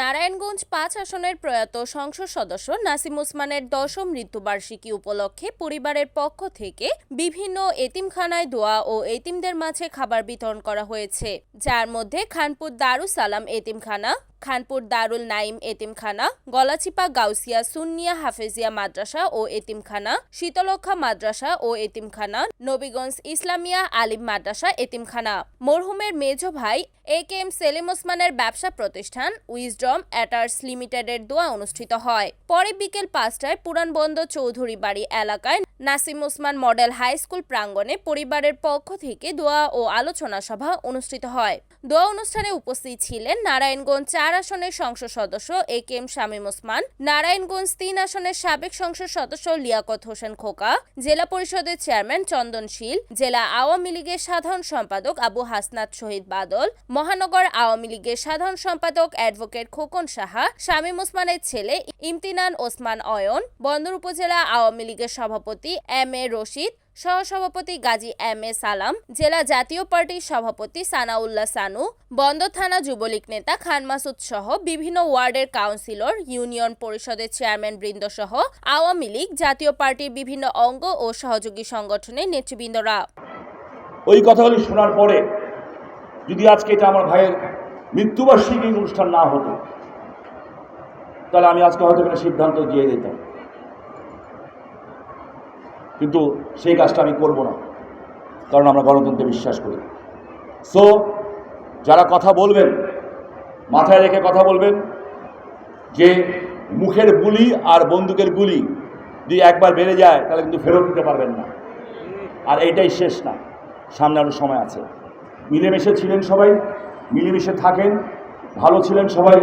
নারায়ণগঞ্জ ৫ আসনের প্রয়াত সংসদ সদস্য নাসিম ওসমানের ১০ম মৃত্যুবার্ষিকী উপলক্ষে পরিবারের পক্ষ থেকে বিভিন্ন এতিমখানায় দোয়া ও এতিমদের মাঝে খাবার বিতরণ করা হয়েছে, যার মধ্যে খানপুর দারুস সালাম এতিমখানা, খানপুর দারুল নাইম এতিমখানা, গলাচিপা গাউসিয়া সুন্নিয়া হাফেজিয়া মাদ্রাসা ও এতিমখানা, শীতলক্ষা মাদ্রাসা ও এতিমখানা, নবীগঞ্জ ইসলামিয়া আলিম মাদ্রাসা এতিমখানা। মরহুমের মেজ ভাই এ.কে.এম. সেলিম ওসমানের ব্যবসা প্রতিষ্ঠান উইজডম অ্যাটার্স লিমিটেডের দোয়া অনুষ্ঠিত হয়। পরে বিকেল ৫টায় পুরানবন্দর চৌধুরী বাড়ি এলাকায় Nasim Osman model high school প্রাঙ্গণে পরিবারের পক্ষ থেকে দোয়া ও আলোচনা সভা অনুষ্ঠিত হয়। দোয়া অনুষ্ঠানে উপস্থিত ছিলেন নারায়ণগঞ্জ ৪ আসনের সংসদ সদস্য এ.কে.এম. শামীম ওসমান, নারায়ণগঞ্জ ৩ আসনের সাবেক সংসদ সদস্য লিয়াকত হোসেন খোকা, জেলা পরিষদের চেয়ারম্যান চন্দন শীল, জেলা আওয়ামী লীগের সাধারণ সম্পাদক আবু হাসনাত শহীদ বাদল, মহানগর আওয়ামী লীগের সাধারণ সম্পাদক অ্যাডভোকেট খোকন সাহা, শামীম ওসমানের ছেলে ইমতিনান ওসমান অয়ন, বন্দর উপজেলা আওয়ামী লীগের সভাপতি এম.এ. রশিদ, সহসভাপতি গাজী এম.এ. সালাম, জেলা জাতীয় পার্টির সভাপতি সানাউল্লাহ সানু, বন্দর থানা যুবলীগ নেতা খান মাসুদ সহ বিভিন্ন ওয়ার্ডের কাউন্সিলর, ইউনিয়ন পরিষদের চেয়ারম্যান বৃন্দ সহ আওয়ামী লীগ, জাতীয় পার্টির বিভিন্ন অঙ্গ ও সহযোগী সংগঠনের নেতৃবৃন্দরা। ওই কথাগুলি শোনার পরে যদি আজকে এটা আমার ভাইয়ের মৃত্যুবার্ষিকী অনুষ্ঠান না হতো, তাহলে আমি আজকে হয়তো একটা সিদ্ধান্ত দিয়ে দিতাম, কিন্তু সেই কাজটা আমি করব না, কারণ আমরা গণতন্ত্রে বিশ্বাস করি। সো যারা কথা বলবেন মাথায় রেখে কথা বলবেন যে মুখের গুলি আর বন্দুকের গুলি যদি একবার বেড়ে যায় তাহলে কিন্তু ফেরত দিতে পারবেন না। আর এইটাই শেষ না, সামনে আরও সময় আছে। মিলেমিশে ছিলেন সবাই, মিলেমিশে থাকেন, ভালো ছিলেন সবাই,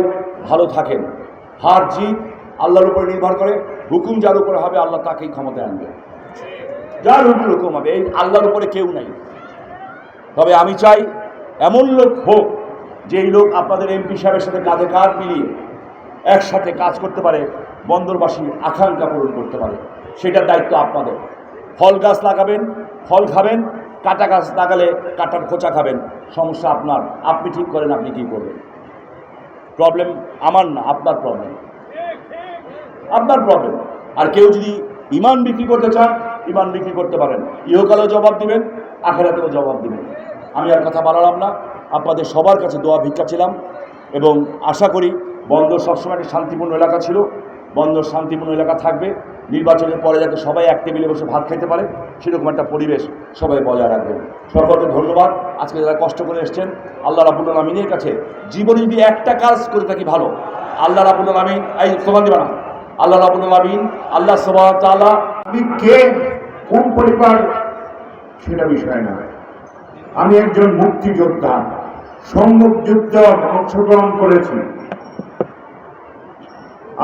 ভালো থাকেন। হার জিত আল্লাহর উপরে নির্ভর করে, হুকুম যার উপরে হবে আল্লাহ তাকেই ক্ষমতায় আনবে, যার হুকুম হবে। এই আল্লাহর উপরে কেউ নাই। তবে আমি চাই এমন লোক হোক যে এই লোক আপনাদের এমপি সাহেবের সাথে কাঁধে কাঁধ মিলিয়ে একসাথে কাজ করতে পারে, বন্দরবাসীর আকাঙ্ক্ষা পূরণ করতে পারে। সেটার দায়িত্ব আপনাদের। ফল গাছ লাগাবেন, ফল খাবেন, কাটা গাছ লাগালে কাটার খোঁচা খাবেন, সমস্যা আপনার। আপনি ঠিক করেন আপনি কী করবেন। প্রবলেম আমার না, আপনার প্রবলেম, আপনার প্রবলেম। আর কেউ যদি ইমান বিক্রি করতে চান, ইমান বিক্রি করতে পারেন, ইহকালেও জবাব দিবেন, আখেরাতেও জবাব দিবেন। আমি আর কথা বাড়ালাম না, আপনাদের সবার কাছে দোয়া ভিক্ষা ছিলাম এবং আশা করি বন্দর সবসময় একটা শান্তিপূর্ণ এলাকা ছিল, বন্দর শান্তিপূর্ণ এলাকা থাকবে। নির্বাচনের পরে যাতে সবাই এক টেবিলে বসে ভাত খেতে পারে সেরকম একটা পরিবেশ সবাই বজায় রাখবেন। সকলকে ধন্যবাদ। আজকে যারা কষ্ট করে এসছেন, আল্লাহ রাব্বুল আলামিনের কাছে জীবনে যদি একটা কাজ করে থাকি ভালো, আল্লাহ রাব্বুল আলামিন এই সমান দিবা না, আল্লাহ রাব্বুল আলামিন আল্লাহ সুবহানাহু ওয়া তাআলা আমি কে কোন পরিবার সেটা বিষয় না। আমি একজন মুক্তিযোদ্ধা, সম্মুখ যুদ্ধে অংশগ্রহণ করেছি।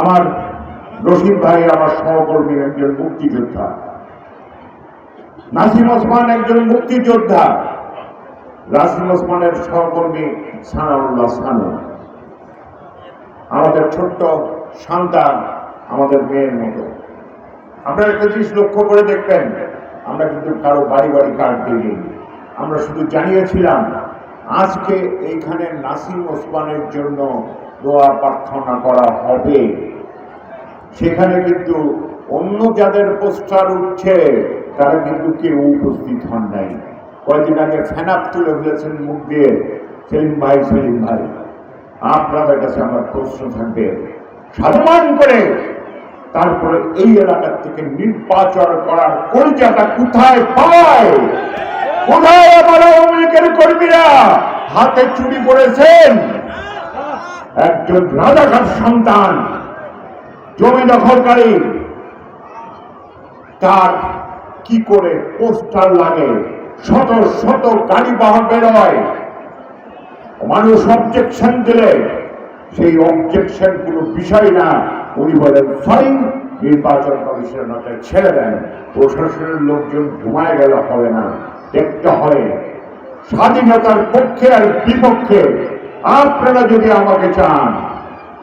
আমার রশিদ ভাই আমার সহকর্মী একজন মুক্তিযোদ্ধা, নাসিম ওসমান একজন মুক্তিযোদ্ধা, নাসিম ওসমানের সহকর্মী সানাউল্লাহ সানু। আমাদের ছোট্ট সন্তান আমাদের মেয়ের মতো। আপনারা একটা জিনিস লক্ষ্য করে দেখবেন, আমরা কিন্তু কারো বাড়ি বাড়ি কার্ড দিইনি। আমরা শুধু জানিয়েছিলাম আজকে এইখানে নাসিম ওসমানের জন্য দোয়া প্রার্থনা করা হবে। সেখানে কিন্তু অন্য যাদের পোস্টার উঠছে তারা কিন্তু কেউ উপস্থিত হন নাই। কয়েকদিন আগে ফ্যানাপ তুলে ফেলেছেন মুখ দিয়ে, সেলিম ভাই সেলিম ভাই। আপনাদের কাছে আমার প্রশ্ন থাকবে, সম্মান করে তারপরে এই এলাকার থেকে নির্বাচন করার কলিজাটা কোথায় পায়? কোথায় আমার আওয়ামী লীগের কর্মীরা হাতে চুরি করেছেন? একজন রাজাকার সন্তান, জমি দখলকারী, তার কি করে পোস্টার লাগে, শত শত গাড়ি বাহন বেরোয়, মানুষ অবজেকশন দিলে সেই অবজেকশন কোনো বিষয় না, উনি বলেন ফাইন, নির্বাচন কমিশনারকে ছেড়ে দেন, প্রশাসনের লোকজন ঘুমায় গেলে হবে না, দেখতে হয় স্বাধীনতার পক্ষে আর বিপক্ষে। আপনারা যদি আমাকে চান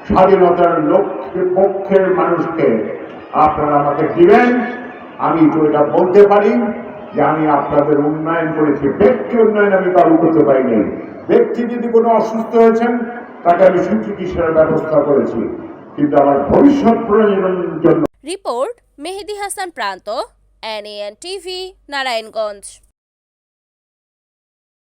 স্বাধীনতার লক্ষ্যে পক্ষের মানুষকে আপনারা আমাকে দিবেন, আমি তো এটা বলতে পারি যে আমি আপনাদের উন্নয়ন করেছি। ব্যক্তি উন্নয়ন আমি কারো করতে পারিনি। ব্যক্তি যদি কোনো অসুস্থ হয়েছেন তাকে আমি সুচিকিৎসার ব্যবস্থা করেছি, কিন্তু আমার ভবিষ্যৎ প্রয়োজনের জন্য। রিপোর্ট মেহেদি হাসান প্রান্ত, NAN TV, নারায়ণগঞ্জ।